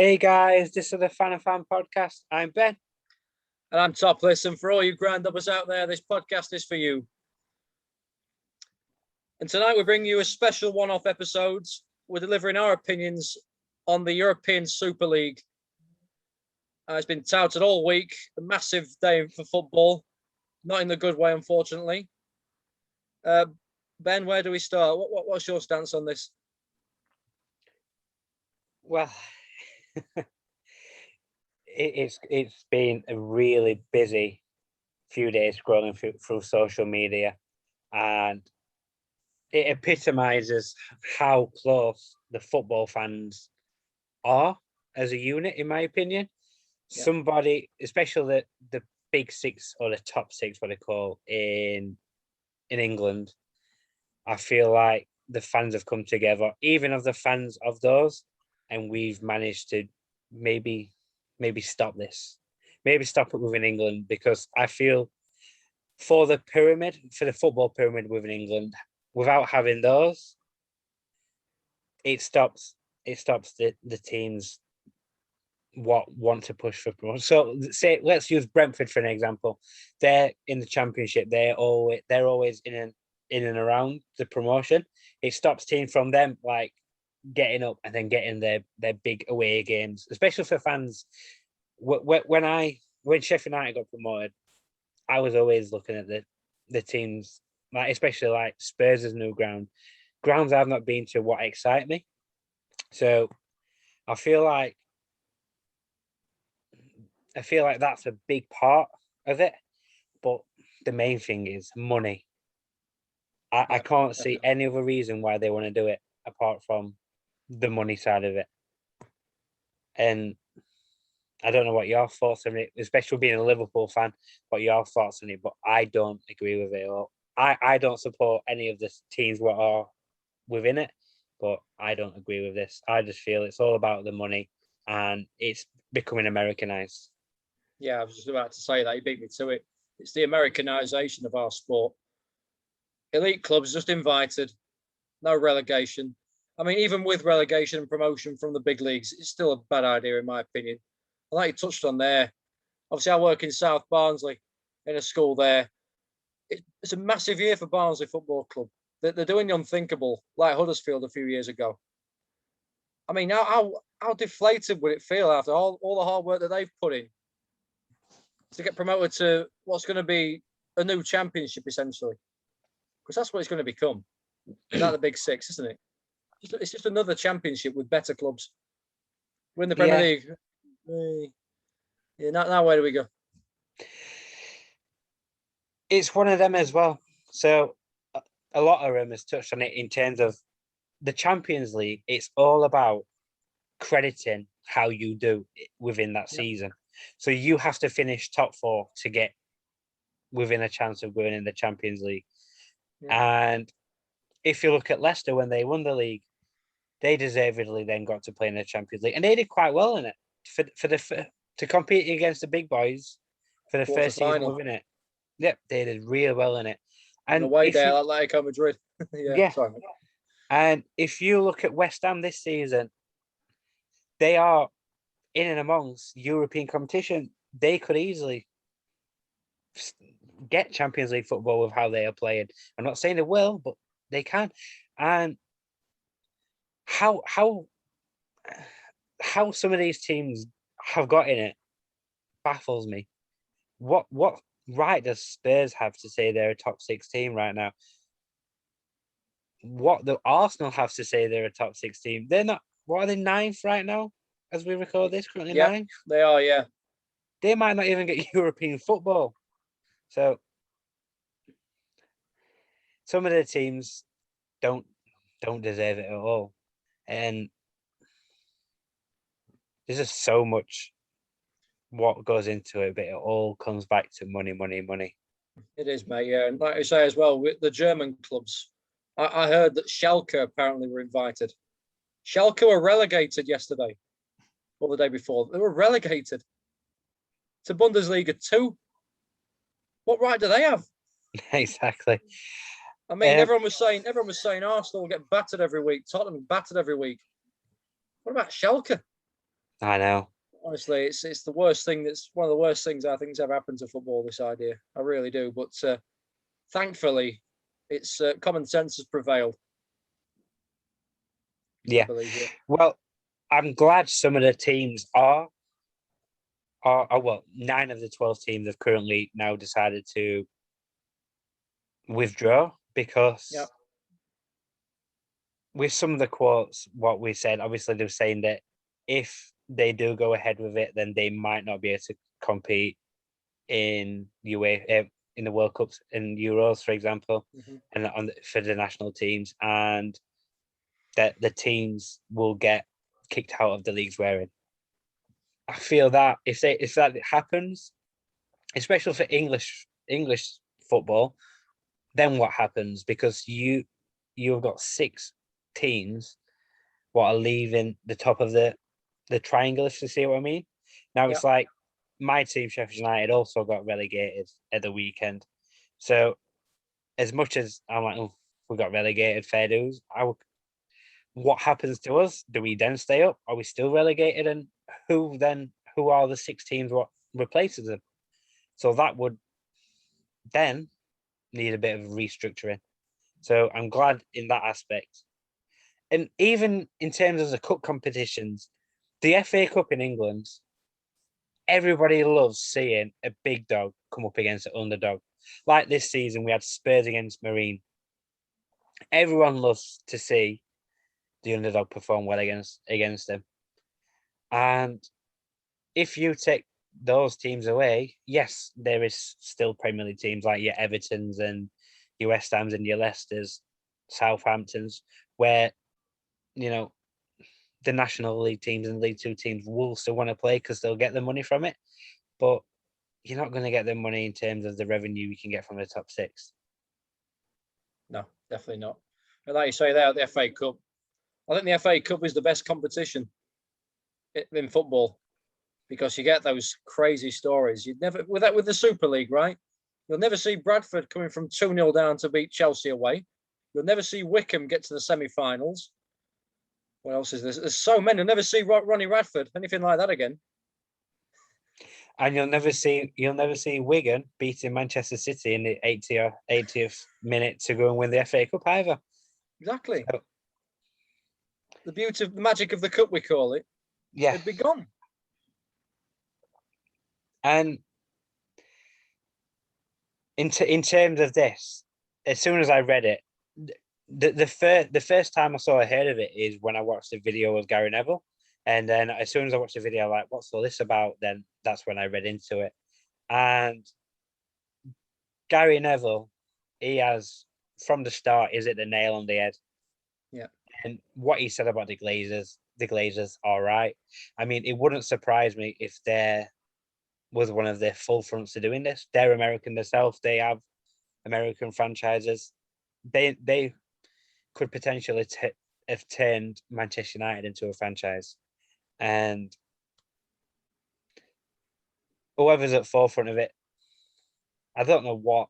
Hey guys, this is the FANA Fan Podcast. I'm Ben. And I'm Topless, and for all you granddaughters out there, this podcast is for you. And tonight we bring you a special one-off episode. We're delivering our opinions on the European Super League. It's been touted all week, a massive day for football, not in the good way, unfortunately. Ben, where do we start? What's your stance on this? Well, it's been a really busy few days scrolling through social media, and it epitomizes how close the football fans are as a unit, in my opinion. Yeah. Somebody, especially the big six or the top six, what they call in England, I feel like the fans have come together, even of the fans of those, and we've managed to maybe stop this. Maybe stop it within England, because I feel for the football pyramid within England, without having those, it stops the teams what want to push for promotion. So let's use Brentford for an example. They're in the Championship. They're always in and around the promotion. It stops teams from them like getting up and then getting their big away games, especially for fans. When Sheffield United got promoted, I was always looking at the teams, like especially like Spurs' new grounds I've not been to, what excite me. So I feel like that's a big part of it, but the main thing is money. I can't see any other reason why they want to do it apart from the money side of it. And I don't know what your thoughts on it, especially being a Liverpool fan, what your thoughts on it, but I don't agree with it at all. I don't support any of the teams what are within it, but I don't agree with this. I just feel it's all about the money and it's becoming Americanized. Yeah, I was just about to say that. You beat me to it. It's the Americanization of our sport. Elite clubs just invited, no relegation. I mean, even with relegation and promotion from the big leagues, it's still a bad idea, in my opinion. And like you touched on there, obviously I work in South Barnsley in a school there. It's a massive year for Barnsley Football Club. They're doing the unthinkable, like Huddersfield a few years ago. I mean, how deflated would it feel after all the hard work that they've put in to get promoted to what's going to be a new championship, essentially? Because that's what it's going to become. Without the big six, isn't it? It's just another championship with better clubs. We're in the Premier League. Yeah, now where do we go? It's one of them as well. So a lot of them has touched on it in terms of the Champions League. It's all about crediting how you do within that season. So you have to finish top four to get within a chance of going in the Champions League. Yeah. And if you look at Leicester, when they won the league, they deservedly then got to play in the Champions League, and they did quite well in it to compete against the big boys for the first season within it. Yep, they did really well in it. And away there, Atletico Madrid. Yeah. Sorry. And if you look at West Ham this season, they are in and amongst European competition. They could easily get Champions League football with how they are playing. I'm not saying they will, but they can. And how some of these teams have got in it baffles me. What right does Spurs have to say they're a top 6 team right now? What do Arsenal have to say they're a top 6 team? They're not. What are they, 9th right now as we record this? Currently 9th? They are, yeah. They might not even get European football. So some of the teams don't deserve it at all. And there's just so much what goes into it, but it all comes back to money. It is, mate, yeah. And like I say as well, with the German clubs, I heard that Schalke apparently were invited. Schalke were relegated yesterday, or the day before. They were relegated to Bundesliga 2. What right do they have? Exactly. I mean, everyone was saying Arsenal will get battered every week. Tottenham battered every week. What about Schalke? I know. Honestly, it's the worst thing. That's one of the worst things I think has ever happened to football. This idea, I really do. But thankfully, it's common sense has prevailed. I Yeah. believe. Yeah. Well, I'm glad some of the teams are well, 9 of the 12 teams have currently now decided to withdraw Yeah. because with some of the quotes, what we said, obviously they were saying that if they do go ahead with it, then they might not be able to compete in in the World Cups and Euros, for example, Mm-hmm. and for the national teams, and that the teams will get kicked out of the leagues we're in. I feel that if that happens, especially for English football, then what happens? Because you've got 6 teams what are leaving the top of the triangle, if you see what I mean. Now Yeah. it's like my team, Sheffield United, also got relegated at the weekend. So as much as I'm like, oh, we got relegated, fair dues. What happens to us? Do we then stay up? Are we still relegated? And who are the 6 teams what replaces them? So that would then need a bit of restructuring. So I'm glad in that aspect. And even in terms of the cup competitions, the FA Cup in England, everybody loves seeing a big dog come up against an underdog. Like this season, we had Spurs against Marine. Everyone loves to see the underdog perform well against them. And if you take those teams away, yes, there is still Premier League teams like your Evertons and your West Hams and your Leicesters, Southamptons, where you know the National League teams and League Two teams will still want to play because they'll get the money from it. But you're not going to get the money in terms of the revenue you can get from the top 6. No, definitely not. And like you say there, the FA Cup. I think the FA Cup is the best competition in football because you get those crazy stories. You'd never with the Super League, right? You'll never see Bradford coming from 2-0 down to beat Chelsea away. You'll never see Wickham get to the semi-finals. What else is this? There's so many. You'll never see Ronnie Radford, anything like that again. And you'll never see Wigan beating Manchester City in the 80th minute to go and win the FA Cup either. Exactly. So, The beauty of the magic of the cup, we call it, yeah. it'd be gone. And in terms of this, as soon as I read it, the first time I heard of it is when I watched the video of Gary Neville. And then as soon as I watched the video, I'm like, what's all this about? Then that's when I read into it. And Gary Neville, he has from the start, is it the nail on the head? Yeah. And what he said about the Glazers, all right. I mean, it wouldn't surprise me if there was one of their full fronts to doing this. They're American themselves. They have American franchises. They could potentially have turned Manchester United into a franchise. And whoever's at forefront of it, I don't know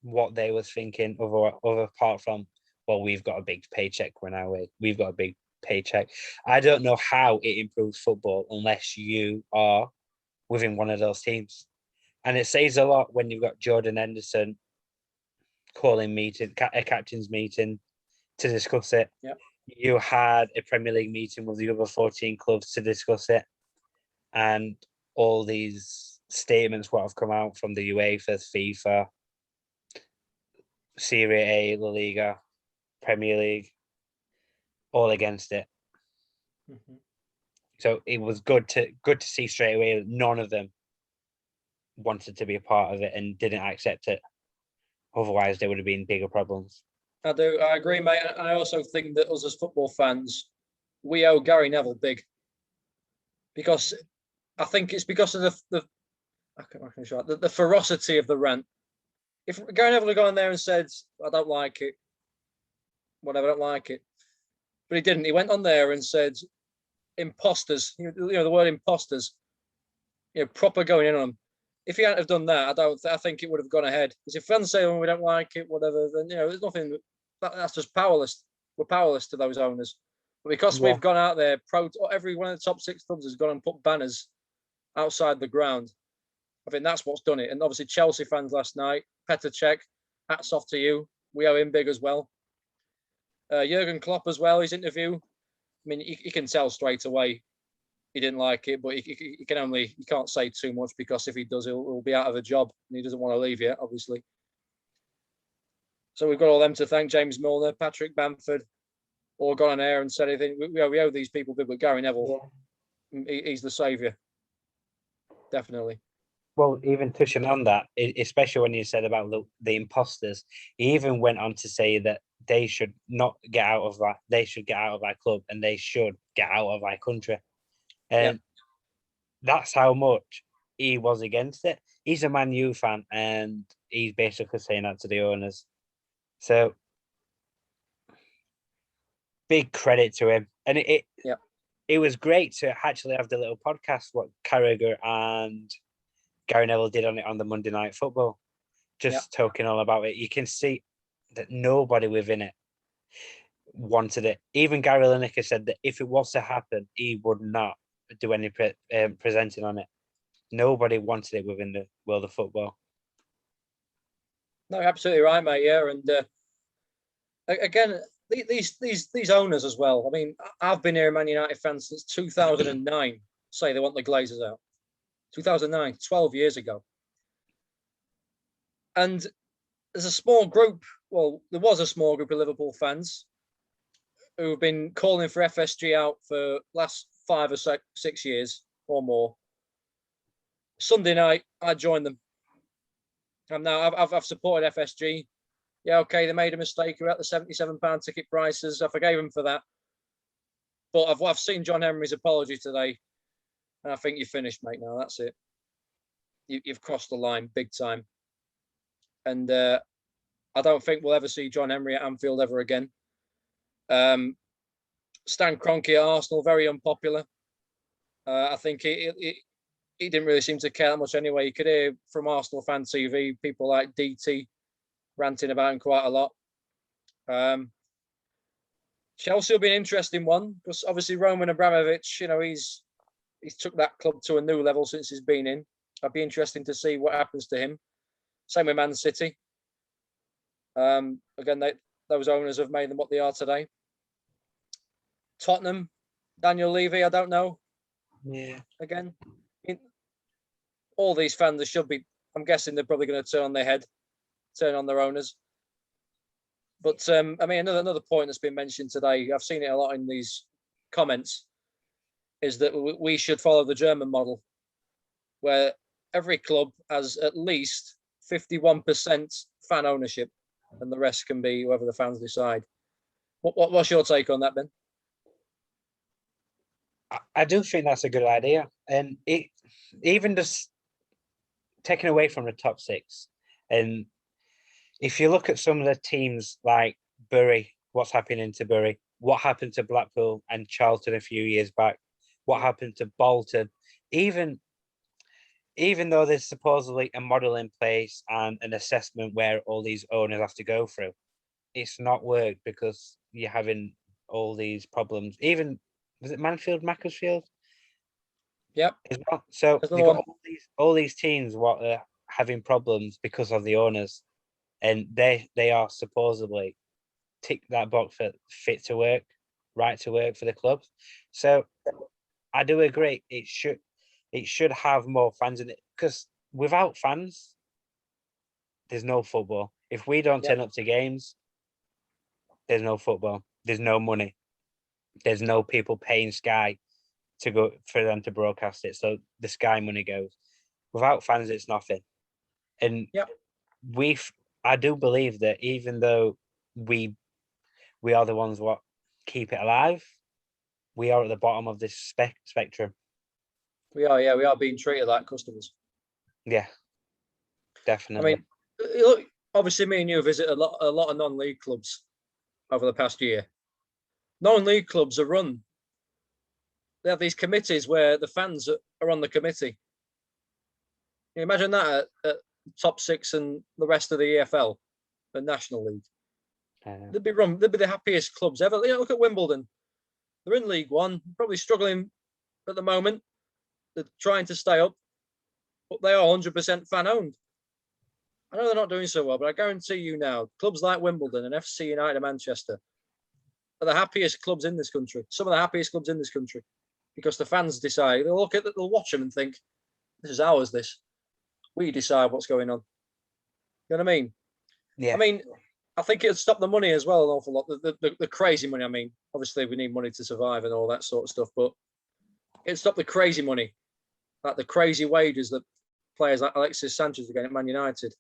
what they was thinking other apart from, well, we've got a big paycheck when we've got a big paycheck. I don't know how it improves football unless you are within one of those teams. And it says a lot when you've got Jordan Henderson calling a captain's meeting to discuss it. Yeah. You had a Premier League meeting with the other 14 clubs to discuss it. And all these statements what have come out from the UEFA, FIFA, Serie A, La Liga, Premier League, all against it. Mm-hmm. So it was good to see straight away that none of them wanted to be a part of it and didn't accept it. Otherwise, there would have been bigger problems. I do. I agree, mate. And I also think that us as football fans, we owe Gary Neville big because I think it's because of the ferocity of the rant. If Gary Neville had gone there and said, "I don't like it," whatever, I don't like it, but he didn't. He went on there and said, "Imposters," the word imposters, proper going in on them. If he hadn't have done that, I think it would have gone ahead. Because if fans say, "Oh, we don't like it," whatever, then there's nothing. That's just powerless. We're powerless to those owners. Because we've gone out there, every one of the top 6 clubs has gone and put banners outside the ground. I think that's what's done it. And obviously Chelsea fans last night, Petr Cech, hats off to you. We owe him big as well. Jurgen Klopp as well, his interview. I mean, you can tell straight away he didn't like it, but you can't say too much, because if he does, he'll be out of a job, and he doesn't want to leave yet, obviously. So we've got all them to thank: James Milner, Patrick Bamford, all gone on air and said anything. We owe these people big, but Gary Neville, he's the saviour, definitely. Well, even touching on that, especially when you said about the imposters, he even went on to say that they should not get out of that. They should get out of our club, and they should get out of our country. And that's how much he was against it. He's a Man U fan, and he's basically saying that to the owners. So, big credit to him. And it was great to actually have the little podcast what Carragher and Gary Neville did on it on the Monday Night Football, just talking all about it. You can see that nobody within it wanted it. Even Gary Lineker said that if it was to happen, he would not do any presenting on it. Nobody wanted it within the world of football. No, absolutely right, mate. Yeah, and again, these owners as well. I mean, I've been here, Man United fan, since 2009. Say they want the Glazers out. 2009, 12 years ago. And there's a small group, there was a small group of Liverpool fans who have been calling for FSG out for last 5 or 6 years or more. Sunday night, I joined them. And now I've supported FSG. Yeah, okay, they made a mistake. We're at the £77 ticket prices. I forgave them for that. But I've seen John Henry's apology today. And I think you're finished, mate, now. That's it. You've crossed the line big time. And I don't think we'll ever see John Henry at Anfield ever again. Stan Kroenke at Arsenal, very unpopular. I think he didn't really seem to care that much anyway. You could hear from Arsenal fan TV, people like DT ranting about him quite a lot. Chelsea will be an interesting one, because obviously Roman Abramovich, he's took that club to a new level since he's been in. I'd be interesting to see what happens to him. Same with Man City. Again, those owners have made them what they are today. Tottenham, Daniel Levy, I don't know. Yeah. Again, all these fans, I'm guessing they're probably going to turn on their head, turn on their owners. But, I mean, another point that's been mentioned today, I've seen it a lot in these comments, is that we should follow the German model, where every club has at least 51% fan ownership, and the rest can be whoever the fans decide. What's your take on that, Ben? I do think that's a good idea. And it even just taken away from the top 6. And if you look at some of the teams like Bury, what's happening to Bury, what happened to Blackpool and Charlton a few years back, what happened to Bolton, even though there's supposedly a model in place and an assessment where all these owners have to go through, it's not worked because you're having all these problems. Even, was it Macclesfield? Yep. So you've got all these teams what are having problems because of the owners, and they are supposedly tick that box for fit to work, right to work for the club. So I do agree. It should have more fans in it, because without fans, there's no football. If we don't turn up to games, there's no football. There's no money. There's no people paying Sky to go for them to broadcast it. So the Sky money goes. Without fans, it's nothing. And I do believe that even though we are the ones what keep it alive, we are at the bottom of this spectrum. We are being treated like customers. Yeah, definitely. I mean, look, obviously, me and you visit a lot of non-league clubs over the past year. Non-league clubs are run. They have these committees where the fans are on the committee. Can you imagine that at top 6 and the rest of the EFL, the National League? They'd be the happiest clubs ever. Look at Wimbledon. They're in League One, probably struggling at the moment. They're trying to stay up, but they are 100% fan owned. I know they're not doing so well, but I guarantee you now, clubs like Wimbledon and FC United of Manchester are the happiest clubs in this country. Some of the happiest clubs in this country, because the fans decide. They'll look at it, they'll watch them and think, "This is ours. This we decide what's going on." You know what I mean? Yeah. I mean, I think it'd stop the money as well an awful lot. The crazy money. I mean, obviously we need money to survive and all that sort of stuff, but it'd stop the crazy money, like the crazy wages that players like Alexis Sanchez are getting at Man United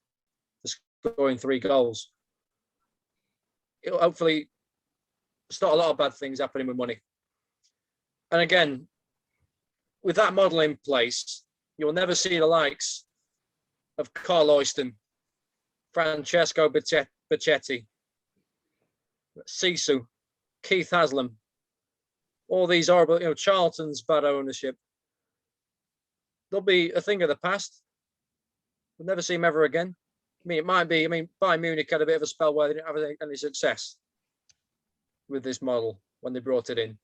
for scoring 3 goals. It'll hopefully stop a lot of bad things happening with money. And again, with that model in place, you'll never see the likes of Carl Oyston, Francesco Bacchetti, Sisu, Keith Haslam, all these horrible, Charlton's bad ownership. They'll be a thing of the past. We'll never see them ever again. It might be, Bayern Munich had a bit of a spell where they didn't have any success with this model when they brought it in.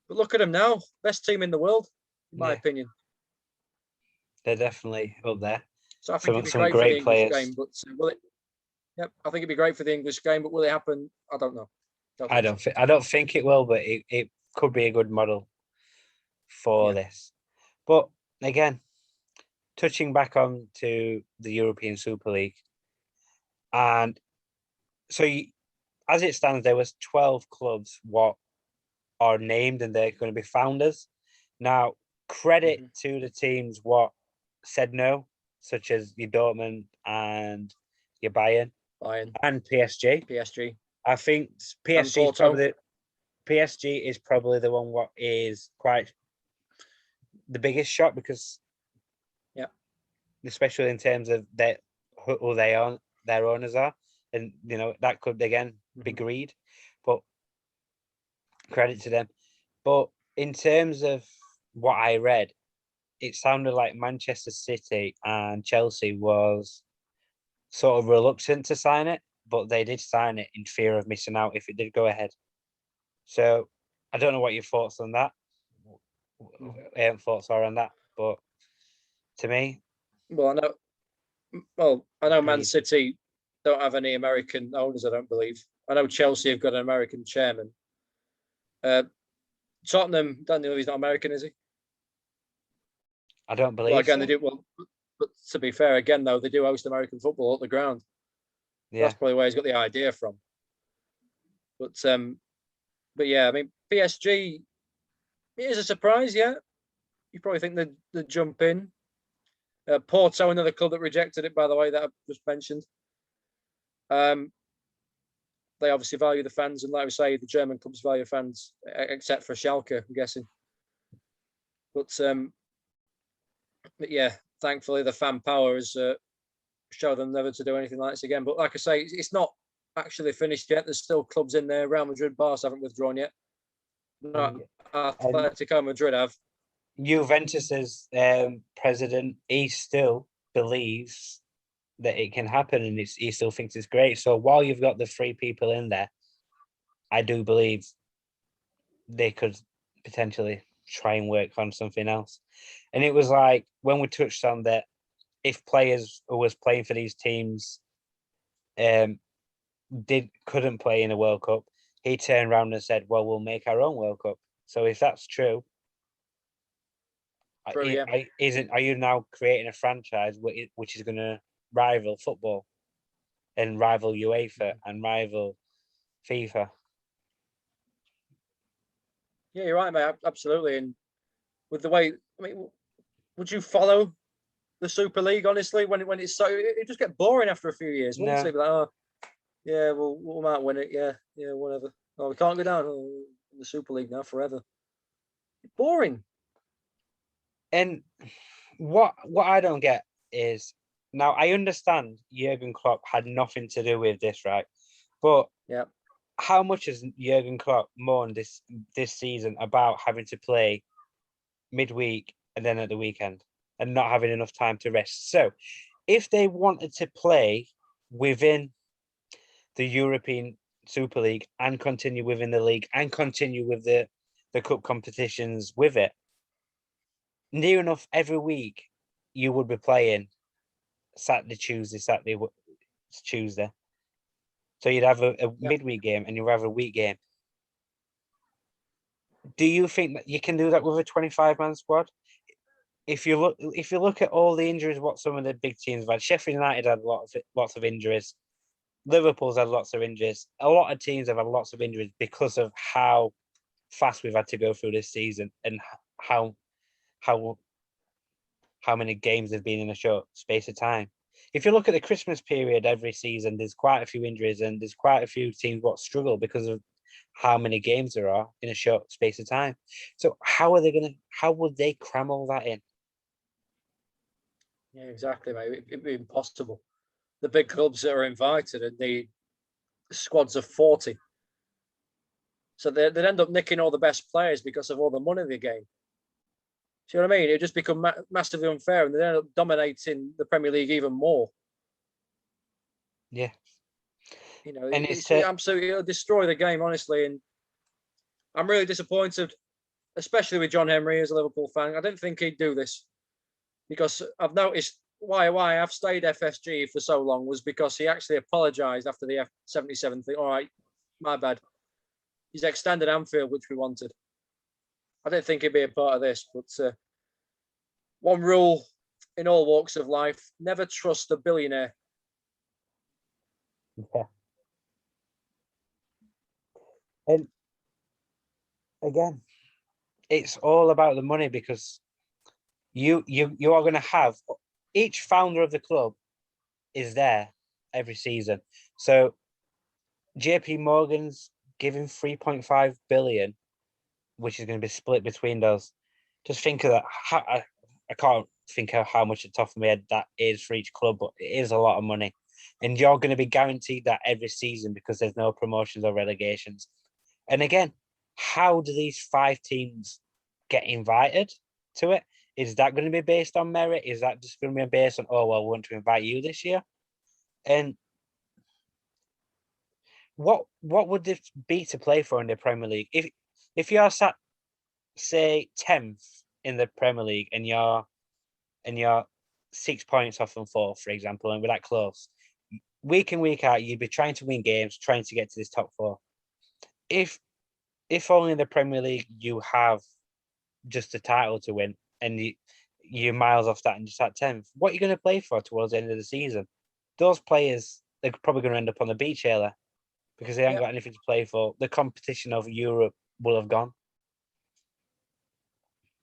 But look at them now, best team in the world, in my opinion. They're definitely up there. So I think it'd be great for the English game, but will it? Yep, I think it'd be great for the English game, but will it happen? I don't know. I don't think it will, but it could be a good model for this. But again, touching back on to the European Super League, and so as it stands, there was 12 clubs what are named, and they're going to be founders. Now, credit to the teams what said no, such as your Dortmund and your Bayern and PSG. I think PSG is probably the one what is quite the biggest shock, because especially in terms of who their owners are, and that could again be greed, but credit to them. But in terms of what I read, it sounded like Manchester City and Chelsea was sort of reluctant to sign it, but they did sign it in fear of missing out if it did go ahead. So I don't know what your thoughts on that. Thoughts are on that, but to me, I know Man City don't have any American owners, I don't believe. I know Chelsea have got an American chairman. Tottenham, don't know if he's not American, is he? I don't believe. Well, again, they do. Well, but to be fair, again though, they do host American football at the ground. Yeah, that's probably where he's got the idea from. But yeah, PSG, it is a surprise. Yeah, you probably think they'd jump in. Porto, another club that rejected it, by the way, that I've just mentioned. They obviously value the fans, and like we say, the German clubs value fans, except for Schalke, I'm guessing. But yeah, thankfully the fan power has shown them never to do anything like this again. But like I say, it's not actually finished yet. There's still clubs in there. Real Madrid, Barca haven't withdrawn yet. Atletico Madrid have. Juventus's president, he still believes that it can happen, and he still thinks it's great. So while you've got the 3 people in there, I do believe they could potentially try and work on something else. And it was like when we touched on that, if players who was playing for these teams couldn't play in a World Cup, he turned around and said, "Well, we'll make our own World Cup." So if that's true, are you now creating a franchise which is going to rival football and rival UEFA and rival FIFA? Yeah, you're right, mate. Absolutely. And with the way, would you follow the Super League, honestly, when it's so, it just get boring after a few years, wouldn't it? Like, oh, yeah, we might win it. Yeah, whatever. Oh, we can't go down in the Super League now forever. Boring. And what I don't get is, now I understand Jurgen Klopp had nothing to do with this, right? But how much has Jurgen Klopp mourned this season about having to play midweek and then at the weekend and not having enough time to rest? So if they wanted to play within the European Super League and continue within the league and continue with the cup competitions with it, near enough every week you would be playing Saturday, Tuesday. So you'd have a midweek game and you'd have a week game. Do you think that you can do that with a 25-man squad? If you look at all the injuries, what some of the big teams have had, Sheffield United had lots of injuries. Liverpool's had lots of injuries. A lot of teams have had lots of injuries because of how fast we've had to go through this season and how many games there've been in a short space of time. If you look at the Christmas period every season, there's quite a few injuries and there's quite a few teams what struggle because of how many games there are in a short space of time. So how would they cram all that in? Yeah, exactly, mate. It'd be impossible. The big clubs that are invited and the squads of 40. So they'd end up nicking all the best players because of all the money they gain. Do you know what I mean? It'd just become massively unfair and they'd end up dominating the Premier League even more. Yeah. You know, And it's absolutely, it'll destroy the game, honestly. And I'm really disappointed, especially with John Henry as a Liverpool fan. I didn't think he'd do this because I've noticed why I've stayed FSG for so long was because he actually apologised after the F77 thing. All right, my bad. He's extended Anfield, which we wanted. I didn't think he'd be a part of this, but one rule in all walks of life: never trust a billionaire. Yeah. And again, it's all about the money because you are going to have each founder of the club is there every season. So JP Morgan's giving 3.5 billion, which is going to be split between those. Just think of that. I can't think of how much at the top of my head that is for each club, but it is a lot of money. And you're going to be guaranteed that every season because there's no promotions or relegations. And again, how do these 5 teams get invited to it? Is that going to be based on merit? Is that just going to be based on, oh, well, we want to invite you this year? And what would this be to play for in the Premier League? If you're sat, say, 10th in the Premier League and you're 6 points off from 4th, for example, and we're that close, week in, week out, you'd be trying to win games, trying to get to this top 4. If only in the Premier League you have just a title to win and you're miles off that and just at 10th, what are you going to play for towards the end of the season? Those players, they're probably going to end up on the beach area because they haven't got anything to play for. The competition of Europe will have gone.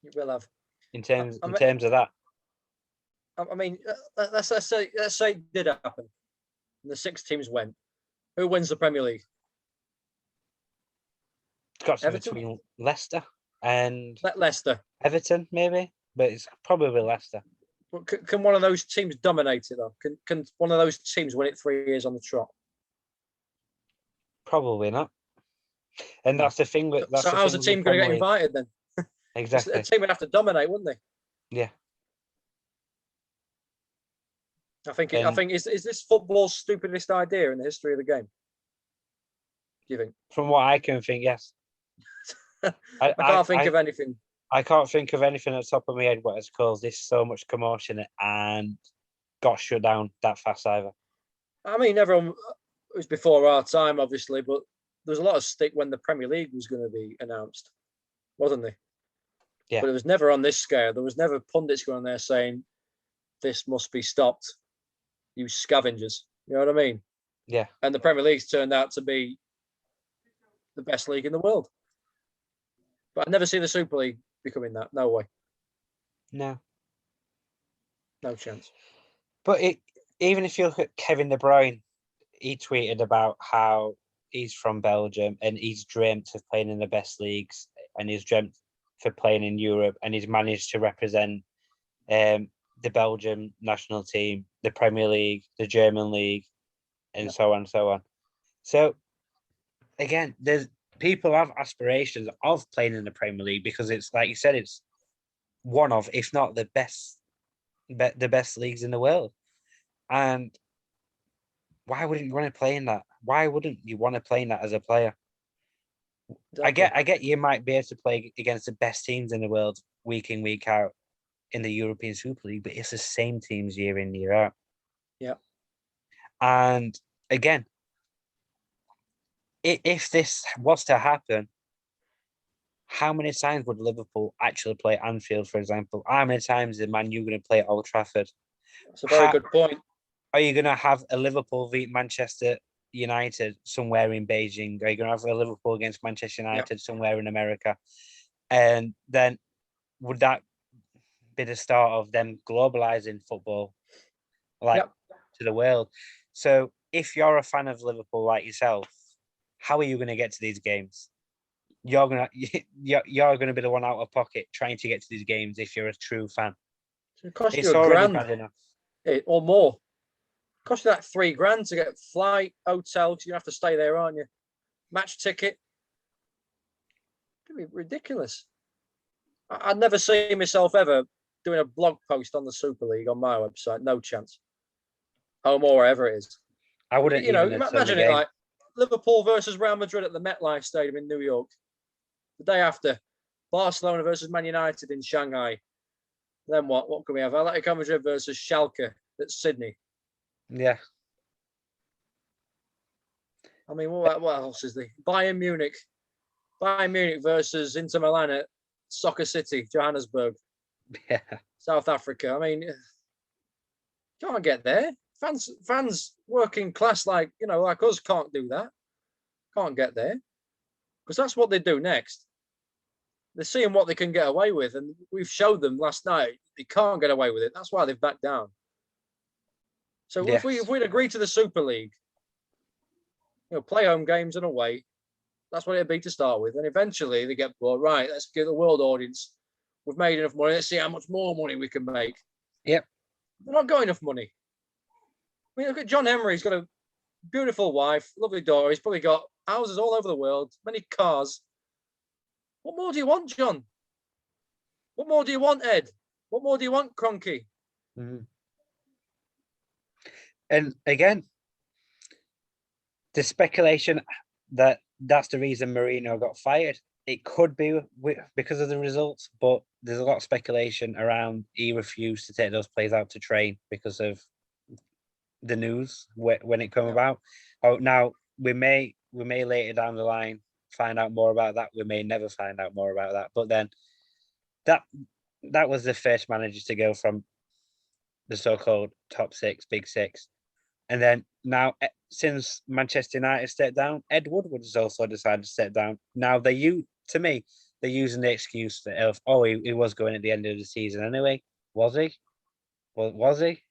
It will have. In terms of that. I mean, let's say it did happen, and the 6 teams went. Who wins the Premier League? It's got to be between Leicester and Leicester. Everton, maybe, but it's probably Leicester. Can one of those teams dominate it though? Can one of those teams win it 3 years on the trot? Probably not. And that's the thing. So how's the team going to get invited then? Exactly. The team would have to dominate, wouldn't they? Yeah. I think is this football's stupidest idea in the history of the game? Do you think? From what I can think, yes. I can't think of anything. I can't think of anything at the top of my head what has caused this so much commotion and got shut down that fast either. I mean, everyone, it was before our time, obviously, but there was a lot of stick when the Premier League was going to be announced, wasn't there? Yeah. But it was never on this scale. There was never pundits going there saying, this must be stopped, you scavengers. You know what I mean? Yeah. And the Premier League's turned out to be the best league in the world. But I never see the Super League becoming that. No way. No. No chance. But even if you look at Kevin De Bruyne, he tweeted about how he's from Belgium and he's dreamt of playing in the best leagues and he's dreamt for playing in Europe and he's managed to represent the Belgium national team, the Premier League, the German league, and so on and so on. So again, there's people have aspirations of playing in the Premier League because it's like you said, it's one of, if not the best leagues in the world. And why wouldn't you want to play in that? why wouldn't you want to play in that as a player? Exactly. I get you might be able to play against the best teams in the world week in, week out in the European Super League, but it's the same teams year in, year out. Yeah. And again, if this was to happen, how many times would Liverpool actually play Anfield, for example? How many times is Man U going to play at Old Trafford? That's a very How, good point. are you going to have a Liverpool v Manchester United somewhere in Beijing? Are you going to have a Liverpool against Manchester United somewhere in America? And then would that be the start of them globalizing football to the world? So if you're a fan of Liverpool like yourself, how are you going to get to these games? You're gonna be the one out of pocket trying to get to these games if you're a true fan. It cost It's you already £1,000 bad enough. or more. It cost you that £3,000 to get flight, hotel, because you have to stay there, aren't you? Match ticket. It'd be ridiculous. I'd never see myself ever doing a blog post on the Super League on my website. No chance. Home or wherever it is. I wouldn't even imagine it like Liverpool versus Real Madrid at the MetLife Stadium in New York. The day after, Barcelona versus Man United in Shanghai. Then what? What can we have? Atletico Madrid versus Schalke at Sydney. Yeah. I mean, what else is there? Bayern Munich versus Inter Milan at Soccer City, Johannesburg. Yeah. South Africa. I mean, can't get there. Fans working class like us can't do that. Can't get there. Because that's what they do next. They're seeing what they can get away with, and we've showed them last night they can't get away with it. That's why they've backed down. So yes. if we'd agree to the Super League, play home games and away, that's what it'd be to start with. And eventually they get bored. Right, let's give the world audience. We've made enough money. Let's see how much more money we can make. Yep. They're not got enough money. I mean, look at John Emery. He's got a beautiful wife, lovely daughter. He's probably got houses all over the world, many cars. What more do you want, John? What more do you want, Ed? What more do you want, Cronky? Mm-hmm. And again, the speculation that that's the reason Mourinho got fired. It could be because of the results, but there's a lot of speculation around he refused to take those players out to train because of the news when it came about. Oh, now we may later down the line find out more about that. We may never find out more about that. But then that was the first manager to go from the so-called top six, big six. And then now, since Manchester United stepped down, Ed Woodward has also decided to step down. Now, they're using the excuse of, he was going at the end of the season anyway. Was he? Was he?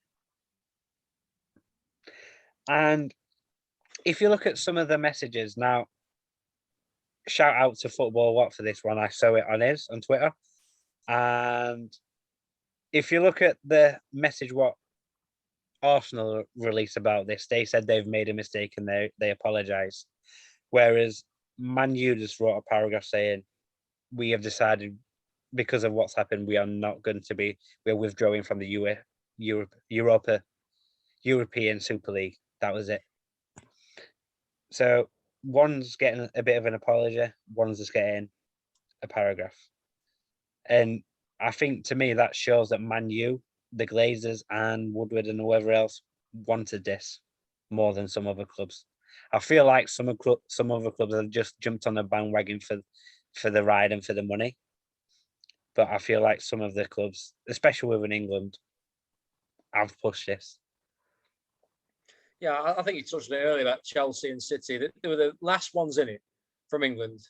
And if you look at some of the messages now, shout out to Football What for this one. I saw it on Twitter. And if you look at the message what Arsenal released about this, they said they've made a mistake and they apologise. Whereas Man U just wrote a paragraph saying, we have decided because of what's happened, we are not going to be, we're withdrawing from the European Super League. That was it. So one's getting a bit of an apology, one's just getting a paragraph. And I think to me that shows that Man U, the Glazers and Woodward and whoever else wanted this more than some other clubs. I feel like some other clubs have just jumped on the bandwagon for the ride and for the money. But I feel like some of the clubs, especially within England, have pushed this. Yeah, I think you touched on it earlier about Chelsea and City. They were the last ones in it from England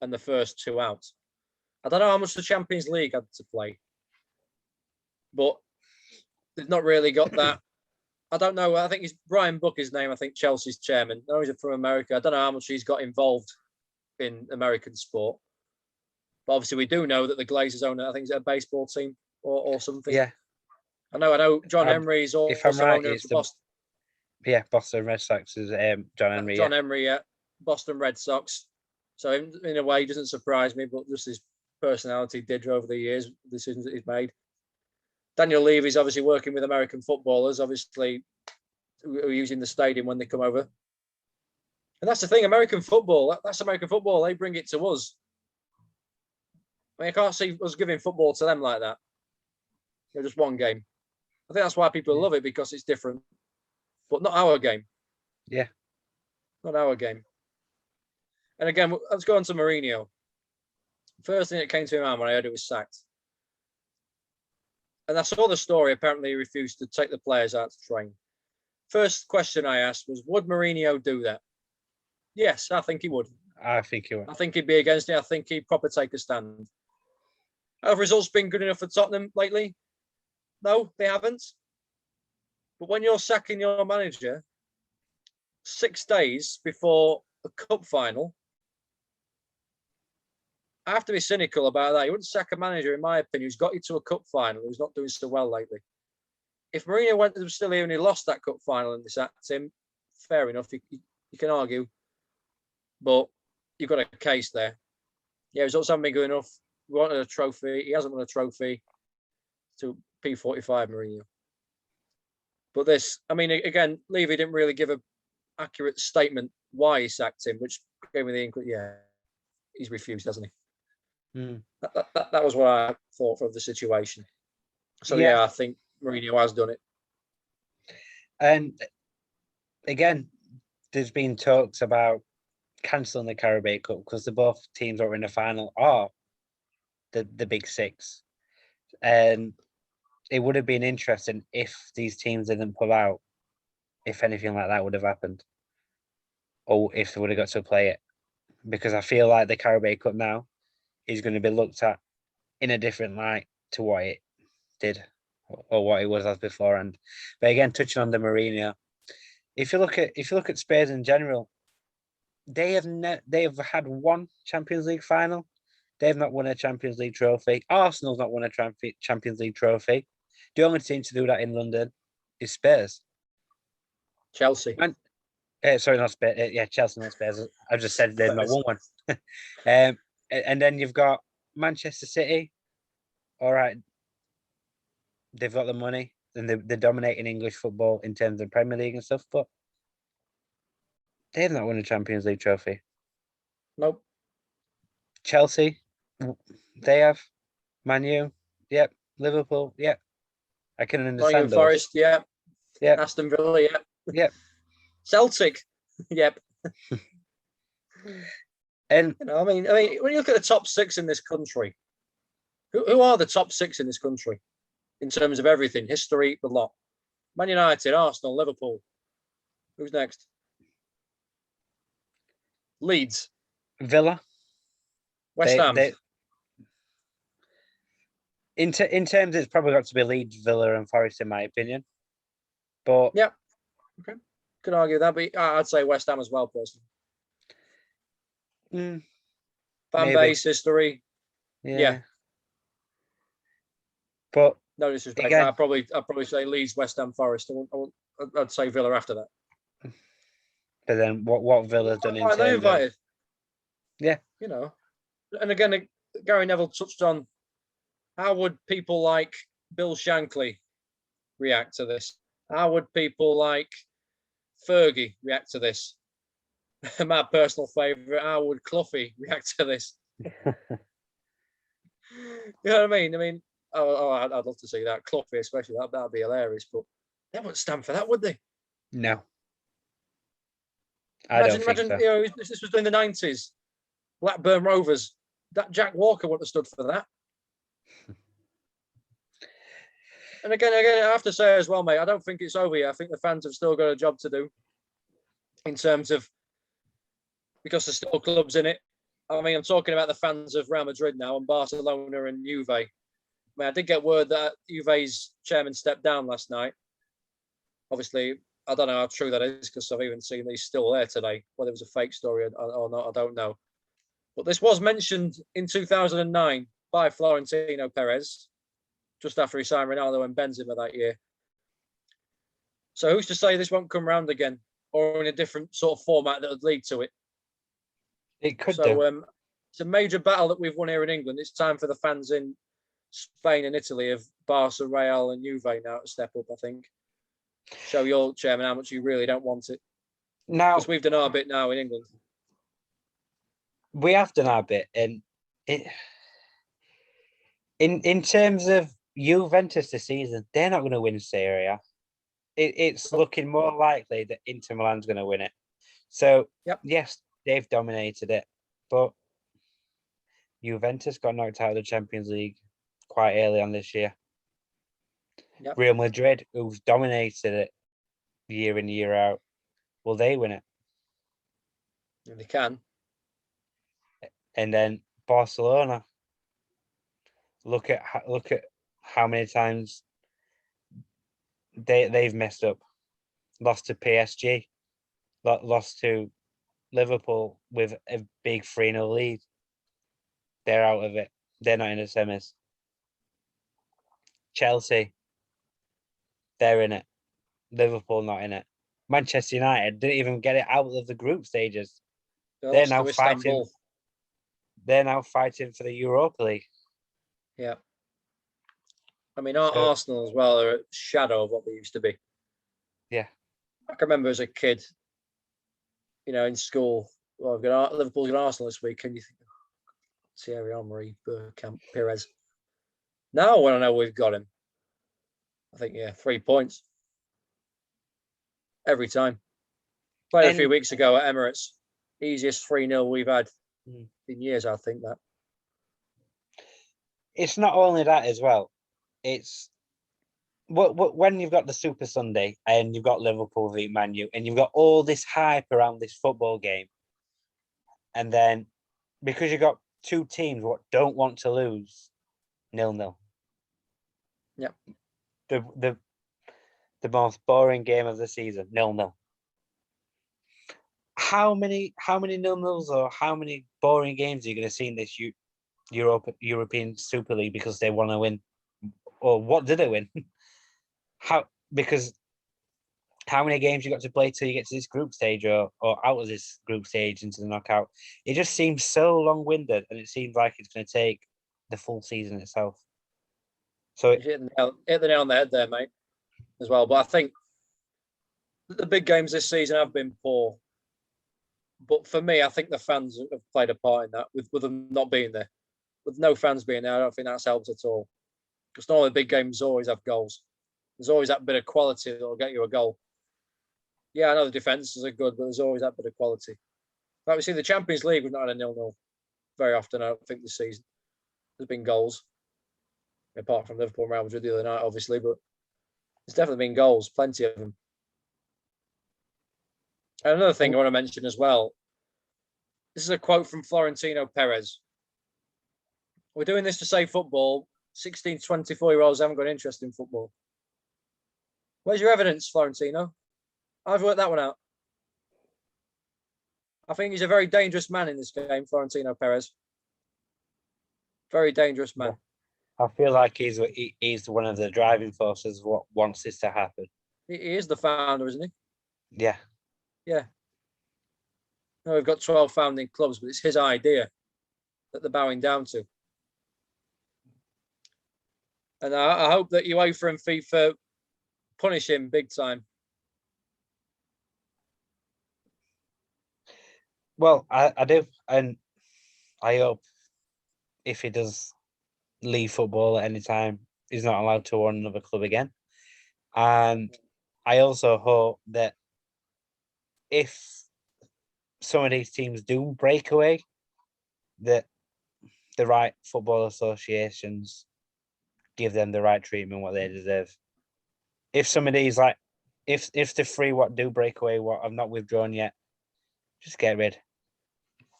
and the first two out. I don't know how much the Champions League had to play, but they've not really got that. I don't know. I think it's Brian Buck, his name. I think Chelsea's chairman. I know he's from America. I don't know how much he's got involved in American sport. But obviously, we do know that the Glazers own, I think, it's a baseball team or something. Yeah. I know John Emery is also owner of Boston. Yeah, Boston Red Sox is John Emery. John Emery, Boston Red Sox. So in a way, he doesn't surprise me, but just his personality did over the years, the decisions that he's made. Daniel Levy's obviously working with American footballers, obviously, who are using the stadium when they come over. And that's the thing, American football, that's American football. They bring it to us. I mean, I can't see us giving football to them like that. Just one game. I think that's why people love it, because it's different. But not our game. Yeah. Not our game. And again, let's go on to Mourinho. First thing that came to my mind when I heard it was sacked. And I saw the story. Apparently, he refused to take the players out to train. First question I asked was, would Mourinho do that? Yes, I think he would. I think he would. I think he'd be against it. I think he'd probably take a stand. Have results been good enough for Tottenham lately? No, they haven't. But when you're sacking your manager 6 days before a cup final, I have to be cynical about that. You wouldn't sack a manager, in my opinion, who's got you to a cup final, who's not doing so well lately. If Mourinho went to them still here and he lost that cup final and they sacked him, fair enough. You can argue. But you've got a case there. Yeah, results haven't been good enough. We wanted a trophy. He hasn't won a trophy to P45 Mourinho. But this, I mean, again, Levy didn't really give an accurate statement why he sacked him, which gave me the inkling, yeah, he's refused, hasn't he? Mm. That was what I thought of the situation. So, yeah, I think Mourinho has done it. And again, there's been talks about cancelling the Carabao Cup because the both teams that were in the final are the big six. And it would have been interesting if these teams didn't pull out, if anything like that would have happened, or if they would have got to play it. Because I feel like the Carabao Cup now is going to be looked at in a different light to what it did or what it was as beforehand. But again, touching on the Mourinho, if you look at Spurs in general, they have had one Champions League final. They've not won a Champions League trophy. Arsenal's not won a Champions League trophy. The only team to do that in London is Spurs. Chelsea. Sorry, not Spurs. Yeah, Chelsea, not Spurs. I just said they've not won one. And then you've got Manchester City. All right, they've got the money and they're dominating English football in terms of Premier League and stuff, but they've not won a Champions League trophy. Nope. Chelsea, they have. Man U, yep. Liverpool, yep. I can understand those. Forest, yeah. Yep. Aston Villa, yeah. Yep. Celtic, yep. And I mean, when you look at the top six in this country, who are the top six in this country in terms of everything, history, the lot? Man United, Arsenal, Liverpool. Who's next? Leeds, Villa, West Ham. In terms, it's probably got to be Leeds, Villa, and Forest, in my opinion. But yeah, okay, could argue that, but I'd say West Ham as well, personally. Fan base, history, yeah. But no disrespect, again, I'd probably say Leeds, West Ham, Forest. I'd say Villa after that. But then, what Villa's done in terms they invited. Yeah, you know, and again, Gary Neville touched on how would people like Bill Shankly react to this? How would people like Fergie react to this? My personal favourite, how would Cloughie react to this? You know what I mean? I'd love to see that. Cloughie especially, that'd be hilarious, but they wouldn't stand for that, would they? No. Imagine, this was in the 90s. Blackburn Rovers. That Jack Walker wouldn't have stood for that. And again, I have to say as well, mate, I don't think it's over yet. I think the fans have still got a job to do in terms of, because there's still clubs in it. I mean, I'm talking about the fans of Real Madrid now and Barcelona and Juve. I mean, I did get word that Juve's chairman stepped down last night. Obviously, I don't know how true that is because I've even seen he's still there today. Whether it was a fake story or not, I don't know. But this was mentioned in 2009 by Florentino Perez, just after he signed Ronaldo and Benzema that year. So who's to say this won't come round again or in a different sort of format that would lead to it? It could do. It's a major battle that we've won here in England. It's time for the fans in Spain and Italy of Barca, Real and Juve now to step up, I think. Show your chairman how much you really don't want it. Now, Because we've done our bit now in England. we have done our bit, and it in terms of Juventus this season, they're not going to win Serie A. It's looking more likely that Inter Milan's going to win it. So, Yep. yes, they've dominated it, but Juventus got knocked out of the Champions League quite early on this year. Yep. Real Madrid, who've dominated it year in, year out, will they win it? And they can. And then Barcelona, look at how many times they've messed up. Lost to PSG, lost to Liverpool with a big 3-0 lead. They're out of it. They're not in the semis. Chelsea, they're in it. Liverpool not in it. Manchester United didn't even get it out of the group stages. They're now fighting. Istanbul. They're now fighting for the Europa League. Yeah. I mean, Arsenal as well are a shadow of what they used to be. Yeah. I can remember as a kid, in school, I've got Liverpool's got Arsenal this week, and you think, Thierry Henry, Bergkamp, Perez. Now, when I know we've got him, I think, 3 points. Every time. Played a few weeks ago at Emirates. Easiest 3-0 we've had in years, I think that. It's not only that as well. It's when you've got the Super Sunday and you've got Liverpool v Man U and you've got all this hype around this football game, and then because you've got two teams what don't want to lose, 0-0. Yep. The most boring game of the season, 0-0. How many 0-0s or how many boring games are you going to see in this European Super League because they want to win? Or what did they win? Because how many games you got to play till you get to this group stage or out of this group stage into the knockout? It just seems so long-winded, and it seems like it's going to take the full season itself. So you hit the nail on the head there, mate, as well. But I think the big games this season have been poor. But for me, I think the fans have played a part in that with them not being there. With no fans being there, I don't think that's helped at all. Because normally big games always have goals. There's always that bit of quality that will get you a goal. Yeah, I know the defences are good, but there's always that bit of quality. Like we see the Champions League, we've not had a 0-0 very often, I don't think, this season. There's been goals. Apart from Liverpool and Real Madrid the other night, obviously, but there's definitely been goals, plenty of them. And another thing I want to mention as well, this is a quote from Florentino Perez. We're doing this to save football. 16 to 24-year-olds haven't got an interest in football. Where's your evidence, Florentino? I've worked that one out. I think he's a very dangerous man in this game, Florentino Perez. Very dangerous man. I feel like he's one of the driving forces of what wants this to happen. He is the founder, isn't he? Yeah. Yeah. No, we've got 12 founding clubs, but it's his idea that they're bowing down to. And I hope that UEFA and FIFA punish him big time. Well, I do, and I hope if he does leave football at any time, he's not allowed to own another club again. And I also hope that if some of these teams do break away, that the right football associations give them the right treatment, what they deserve. If some of these, like, if the three what do break away, what have not withdrawn yet, just get rid.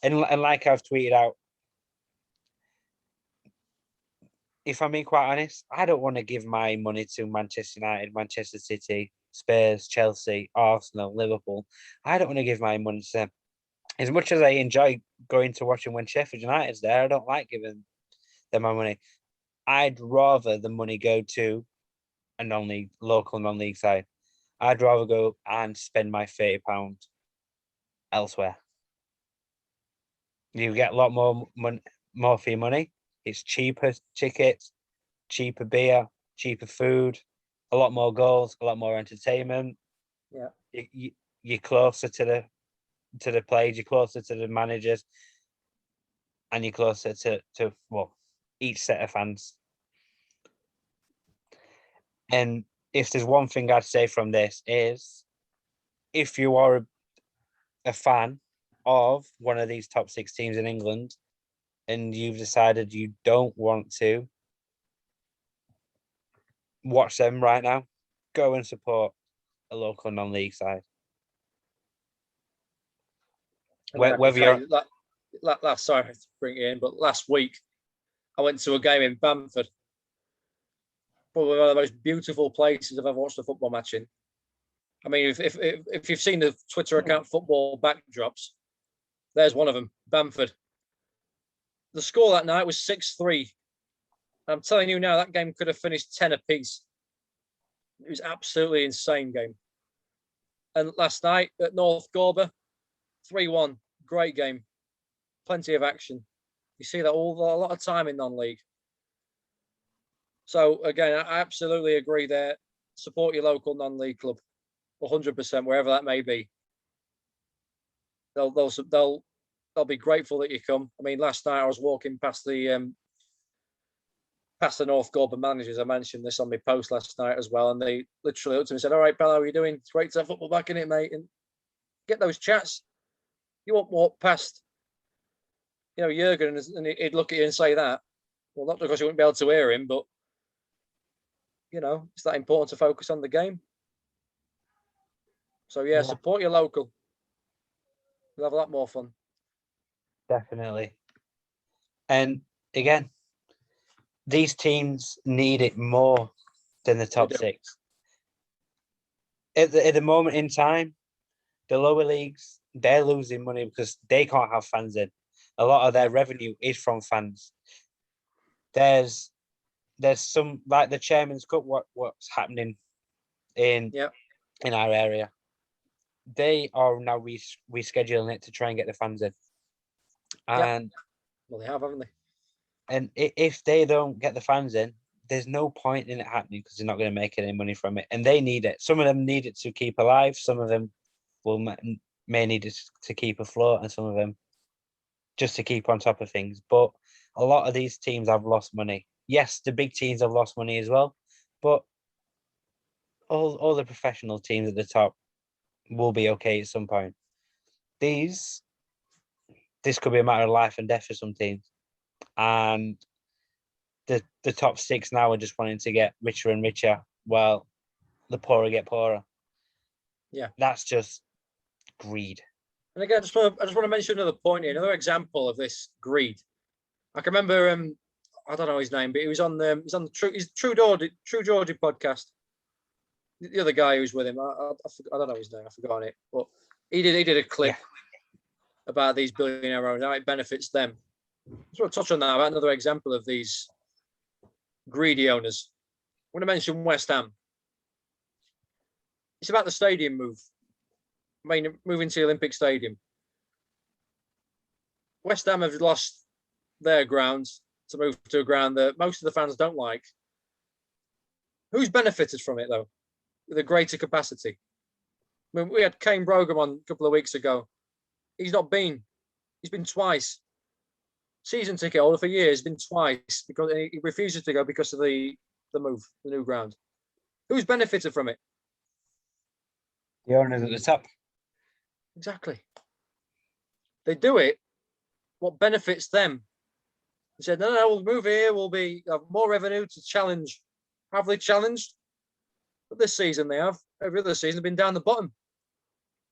And like I've tweeted out, if I'm being quite honest, I don't want to give my money to Manchester United, Manchester City, Spurs, Chelsea, Arsenal, Liverpool. I don't want to give my money to them. As much as I enjoy going to watching when Sheffield United's there, I don't like giving them my money. I'd rather the money go to a local non-league side. I'd rather go and spend my £30 elsewhere. You get a lot more for your money. It's cheaper tickets, cheaper beer, cheaper food, a lot more goals, a lot more entertainment. Yeah. you're closer to the players, you're closer to the managers, and you're closer to each set of fans. And if there's one thing I'd say from this is, if you are a fan of one of these top 6 teams in England and you've decided you don't want to watch them right now, go and support a local non-league side. Whether you're... Sorry to bring it in, but last week I went to a game in Bamford. Probably one of the most beautiful places I've ever watched a football match in. I mean, if you've seen the Twitter account Football Backdrops, there's one of them, Bamford. The score that night was 6-3. I'm telling you now, that game could have finished 10 apiece. It was absolutely insane game. And last night at North Gorber, 3-1. Great game. Plenty of action. You see that a lot of time in non-league. So again, I absolutely agree there. Support your local non-league club, 100%, wherever that may be. They'll be grateful that you come. I mean, last night I was walking past the North Gorber managers. I mentioned this on my post last night as well, and they literally looked at me and said, "All right, pal, how are you doing? It's great to have football back in it, mate." And get those chats. You won't walk past, Jurgen, and he'd look at you and say that. Well, not because you wouldn't be able to hear him, but it's that important to focus on the game. So yeah, support your local. You'll have a lot more fun. Definitely. And again, these teams need it more than the top 6. At the moment in time, the lower leagues, they're losing money because they can't have fans in. A lot of their revenue is from fans. There's some, like the Chairman's Cup, what's happening in our area. They are now rescheduling it to try and get the fans in. And well, they have, haven't they? And if they don't get the fans in, there's no point in it happening because they're not going to make any money from it. And they need it. Some of them need it to keep alive. Some of them may need it to keep afloat, and some of them just to keep on top of things. But a lot of these teams have lost money. Yes, the big teams have lost money as well, but all the professional teams at the top will be okay at some point. This could be a matter of life and death for some teams. And the top 6 now are just wanting to get richer and richer, while the poorer get poorer. Yeah, that's just greed. And again, I just want to mention another point here, another example of this greed. I can remember, I don't know his name, but he was on the True Georgie podcast. The other guy who was with him, I don't know his name, I've forgotten it, but he did a clip about these billionaire owners, how it benefits them. I just want to touch on that, about another example of these greedy owners. I want to mention West Ham. It's about the stadium move. I mean, moving to the Olympic Stadium. West Ham have lost their grounds to move to a ground that most of the fans don't like. Who's benefited from it, though, with a greater capacity? I mean, we had Kane Brogan on a couple of weeks ago. He's not been. He's been twice. Season ticket holder for years, been twice, because he refuses to go because of the move, the new ground. Who's benefited from it? The owners at the top. Exactly. They do it. What benefits them? They said, no, we'll move here. We'll have more revenue to challenge. Have they challenged? But this season they have. Every other season they've been down the bottom.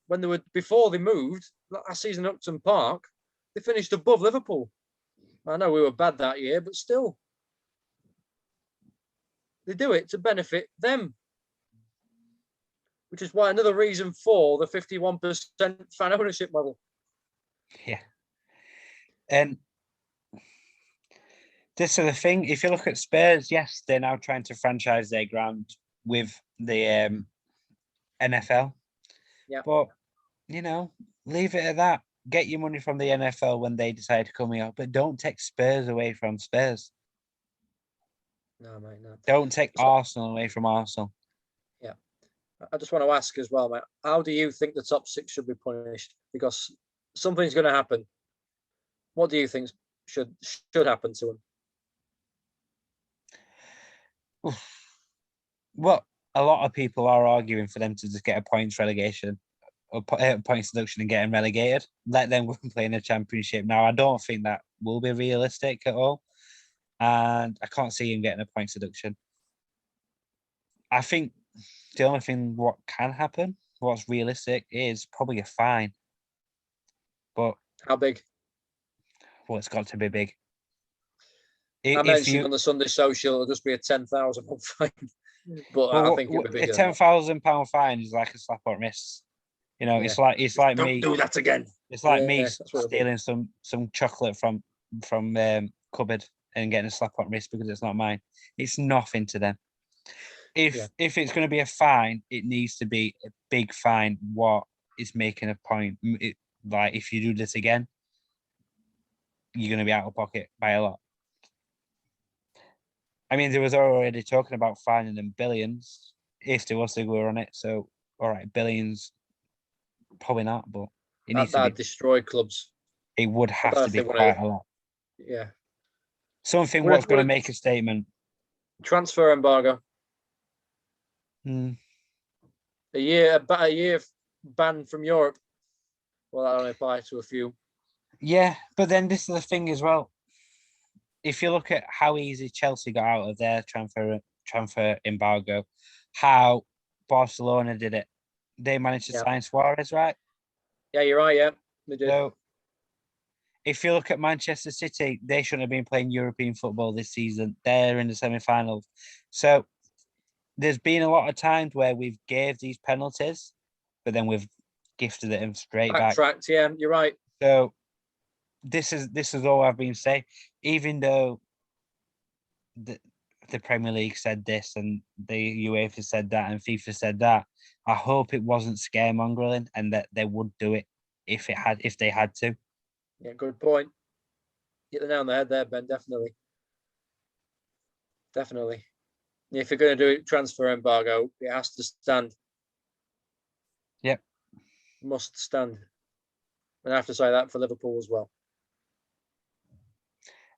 When they were, before they moved, last season at Upton Park, they finished above Liverpool. I know we were bad that year, but still. They do it to benefit them. Which is why another reason for the 51% fan ownership model. Yeah. And this is the thing. If you look at Spurs, yes, they're now trying to franchise their ground with the NFL. Yeah. But, leave it at that. Get your money from the NFL when they decide to come here, but don't take Spurs away from Spurs. No, mate, no. Don't take Arsenal away from Arsenal. Yeah. I just want to ask as well, mate, how do you think the top six should be punished? Because something's going to happen. What do you think should happen to them? Well, a lot of people are arguing for them to just get a points relegation or points deduction and getting relegated. Let them go and play in the championship. Now, I don't think that will be realistic at all, and I can't see him getting a points deduction. I think the only thing what can happen, what's realistic, is probably a fine. But how big? Well, it's got to be big. I mentioned on the Sunday social, it'll just be a 10,000 fine. But well, I think it would be a £10,000 fine is like a slap on wrist. You know, it's like don't me. Don't do that again. It's like me stealing some chocolate from cupboard and getting a slap on wrist because it's not mine. It's nothing to them. If it's going to be a fine, it needs to be a big fine. What is making a point? Like if you do this again, you're going to be out of pocket by a lot. I mean, there was already talking about fining them billions if there was to go on it. So, all right, billions, probably not, but it needs to destroy clubs. It would have to be quite a lot. Yeah. Something what's going to make a statement. Transfer embargo. A year ban from Europe. Well, that only applies to a few. Yeah, but then this is the thing as well. If you look at how easy Chelsea got out of their transfer embargo, how Barcelona did it, they managed to sign Suarez, right? Yeah, you're right. Yeah, they did. So, if you look at Manchester City, they shouldn't have been playing European football this season. They're in the semi-finals. So, there's been a lot of times where we've gave these penalties, but then we've gifted them straight back. Yeah, you're right. So, this is all I've been saying. Even though the Premier League said this and the UEFA said that and FIFA said that, I hope it wasn't scaremongering and that they would do it if they had to. Yeah, good point. Get the nail on the head there, Ben. Definitely. If you're going to do it, transfer embargo, it has to stand. Yep. Must stand. And I have to say that for Liverpool as well.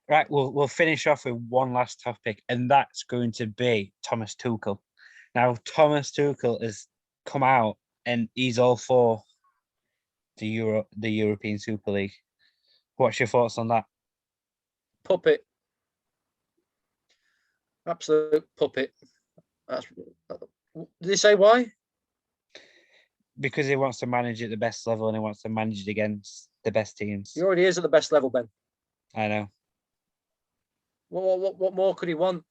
Right, we'll finish off with one last topic, and that's going to be Thomas Tuchel. Now, Thomas Tuchel has come out and he's all for the European Super League. What's your thoughts on that? Puppet. Absolute puppet. Did he say why? Because he wants to manage at the best level and he wants to manage it against the best teams. He already is at the best level, Ben. I know. What more could he want?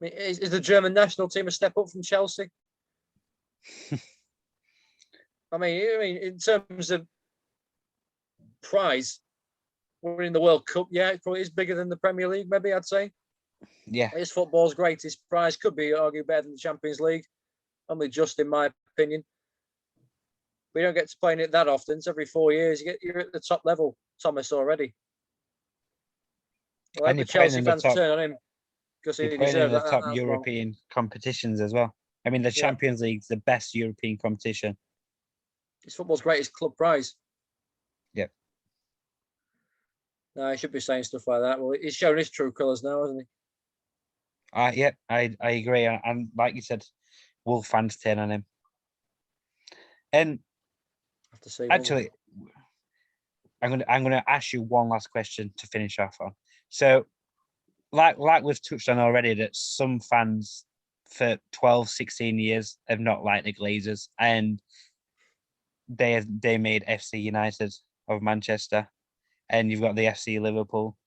I mean, is the German national team a step up from Chelsea? I mean, in terms of prize, winning the World Cup, yeah, it probably is bigger than the Premier League, maybe I'd say. Yeah. His football's greatest prize could be arguably better than the Champions League, only just in my opinion. We don't get to play in it that often. It's every 4 years. You're at the top level, Thomas, already. Well, I hope the Chelsea fans turn on him because he deserves the top European competitions as well. I mean, the Champions League's the best European competition. It's football's greatest club prize. Yep. No, he should be saying stuff like that. Well, he's shown his true colours now, hasn't he? Yeah, I agree. And like you said, will fans turn on him? And have to see. Actually, I'm gonna ask you one last question to finish off on. So, like we've touched on already, that some fans for 12, 16 years have not liked the Glazers, and they made FC United of Manchester, and you've got the FC Liverpool.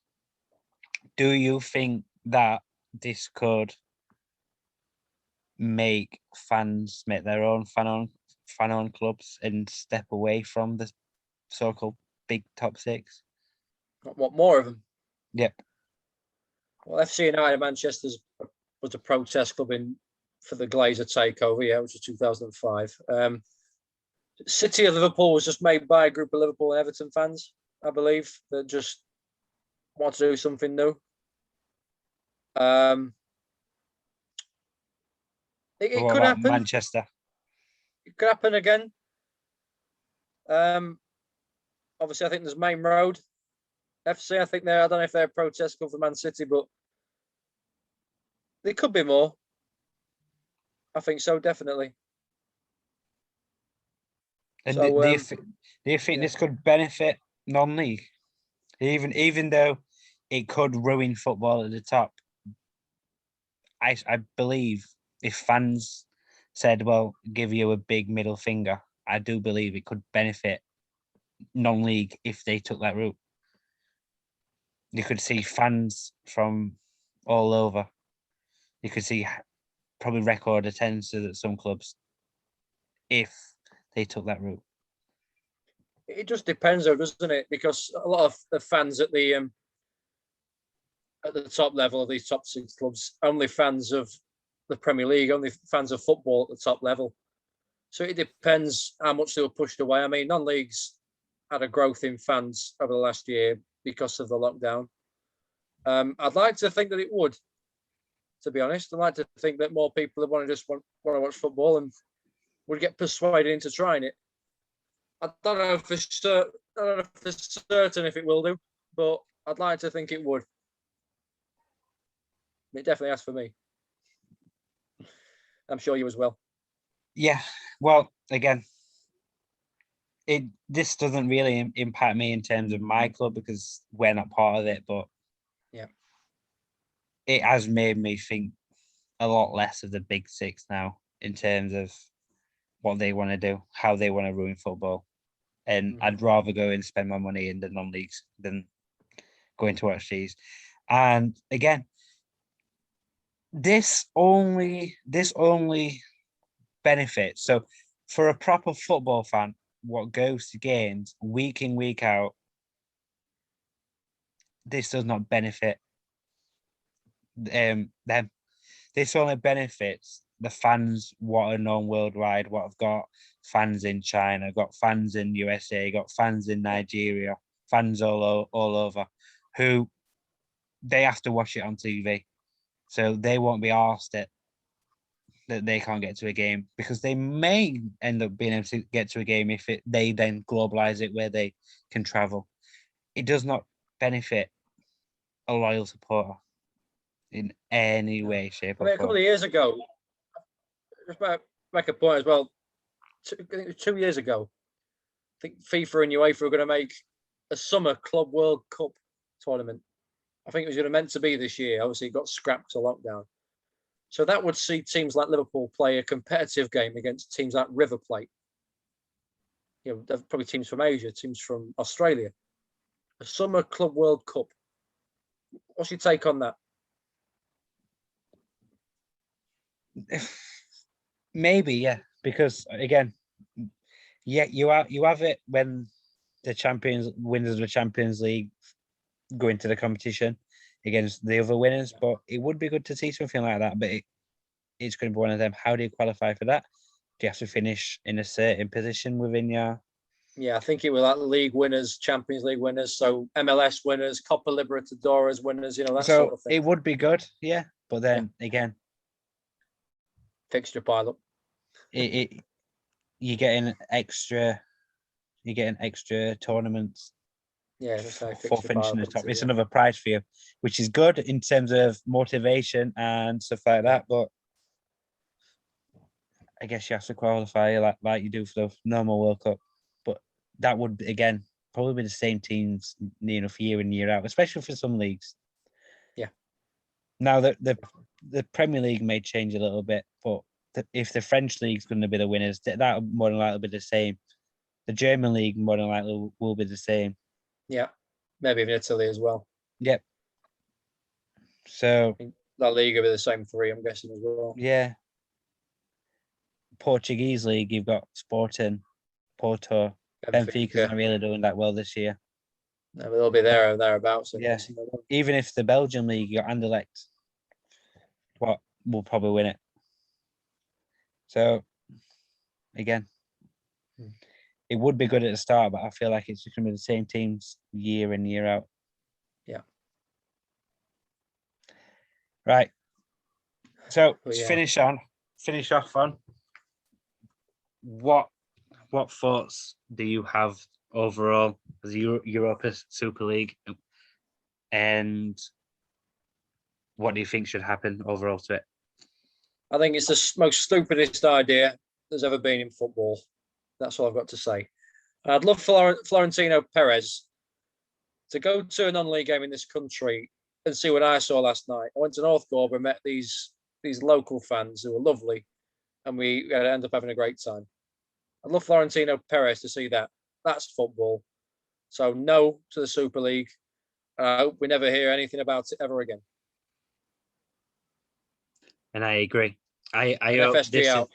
Do you think that this could make fans make their own fan-owned clubs and step away from the so-called big top six? What more of them? Yep. Well, FC United Manchester was a protest club for the Glazer takeover, which was 2005. City of Liverpool was just made by a group of Liverpool and Everton fans, I believe, that just want to do something new. It What could about happen. Manchester? It could happen again. Obviously, I think there's Main Road FC. I think I don't know if they're protest come for Man City, but there could be more. I think so, definitely. And So, do you think yeah. this could benefit non-league, even though it could ruin football at the top? I believe if fans said, "Well, give you a big middle finger," I do believe it could benefit non-league if they took that route. You could see fans from all over. You could see probably record attendances at some clubs if they took that route. It just depends, though, doesn't it? Because a lot of the fans at the top level of these top six clubs only fans of the Premier League, only fans of football at the top level. So it depends how much they were pushed away. I mean, non-leagues had a growth in fans over the last year because of the lockdown. I'd like to think that it would. To be honest, I'd like to think that more people that want to watch football and would get persuaded into trying it. I don't know for certain if it will do, but I'd like to think it would. It definitely has for me. I'm sure you as well. Yeah. Well, again, this doesn't really impact me in terms of my club because we're not part of it, but yeah, it has made me think a lot less of the big six now in terms of what they want to do, how they want to ruin football. And I'd rather go and spend my money in the non-leagues than going to watch these. And again, this only benefits. So for a proper football fan, what goes to games week in, week out, this does not benefit them. This only benefits the fans what are known worldwide, what have got fans in China, got fans in USA, got fans in Nigeria, fans all over, who they have to watch it on TV. So they won't be asked it that they can't get to a game because they may end up being able to get to a game if they then globalize it where they can travel. It does not benefit a loyal supporter in any way, shape, I or mean, a form. couple of years ago, just make a point as well. 2 years ago, I think FIFA and UEFA were going to make a summer Club World Cup tournament. I think it was meant to be this year. Obviously, it got scrapped to lockdown. So that would see teams like Liverpool play a competitive game against teams like River Plate. You know, probably teams from Asia, teams from Australia. A summer Club World Cup. What's your take on that? Maybe, yeah, because again, yeah, you have it when the winners of the Champions League go into the competition against the other winners, but it would be good to see something like that. But it's going to be one of them. How do you qualify for that? Do you have to finish in a certain position within your? Yeah, I think it was like league winners, Champions League winners, so MLS winners, Copa Libertadores winners, that sort of thing. It would be good, yeah. But then again, fixture pile up. You're getting extra tournaments. Yeah, for finishing the top. It's another prize for you, which is good in terms of motivation and stuff like that. But I guess you have to qualify like you do for the normal World Cup. But that would again probably be the same teams year in year out, especially for some leagues. Yeah. Now the Premier League may change a little bit, but if the French league's going to be the winners, that will more than likely be the same. The German league more than likely will be the same. Yeah, maybe even Italy as well. Yep. So La Liga will be the same three, I'm guessing as well. Yeah. Portuguese league, you've got Sporting, Porto. Benfica's not really doing that well this year. No, but they'll be there or thereabouts. Yeah. Even if the Belgian league, you got Anderlecht, what will probably win it. So, again, it would be good at the start, but I feel like it's just going to be the same teams year in, year out. Yeah. Right. So, to finish on, finish off on, what thoughts do you have overall as Europa Super League, and what do you think should happen overall to it? I think it's the most stupidest idea there's ever been in football. That's all I've got to say. I'd love Florentino Perez to go to a non-league game in this country and see what I saw last night. I went to North Gorber and met these local fans who were lovely, and we ended up having a great time. I'd love Florentino Perez to see that. That's football. So no to the Super League. I hope we never hear anything about it ever again. And I agree. I hope FSG out.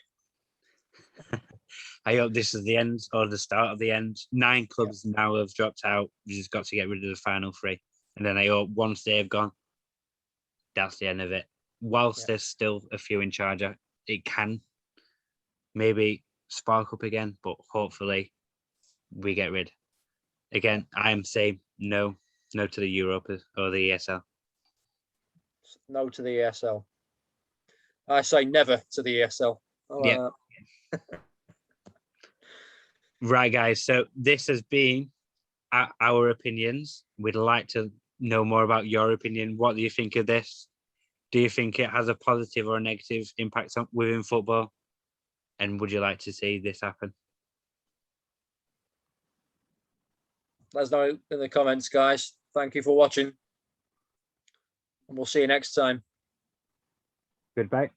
I hope this is the end or the start of the end. 9 clubs now have dropped out. We just got to get rid of the final 3. And then I hope once they've gone, that's the end of it. Whilst there's still a few in charge, it can maybe spark up again, but hopefully we get rid. Again, I'm saying no to the Europa or the ESL. No to the ESL. I say never to the ESL. Yeah. Right, guys. So this has been our opinions. We'd like to know more about your opinion. What do you think of this? Do you think it has a positive or a negative impact within football? And would you like to see this happen? Let us know in the comments, guys. Thank you for watching. And we'll see you next time. Goodbye.